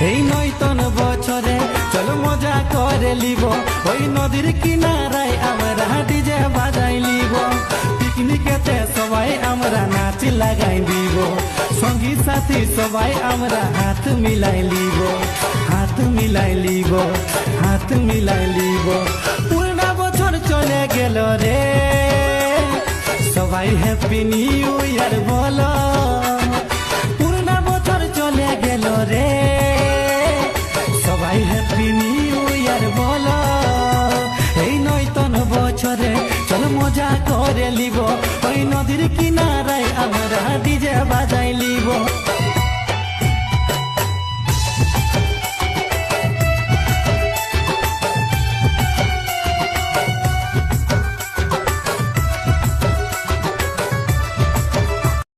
এই নয়তন বছরে চলো মজা করে লিব, ওই নদীর কিনারায় আমরা ডিজে বাজাই লিব, পিকনিকেতে সবাই আমরা নাচ লাগাই দিব, সঙ্গী সাথী সবাই আমরা হাত মিলাই লিব, হাত মিলাই লিব, হাত মিলাই লিব। পুরনা বছর চলে গেল রে, সবাই হ্যাপি নিউ ইয়ার বলো। পুরনা বছর চলে গেল রে, সবাই হ্যাপি নিউ ইয়ার বলো। এই নয়তন বছরে চল মজা করে লিব, ওই নদীর কিনা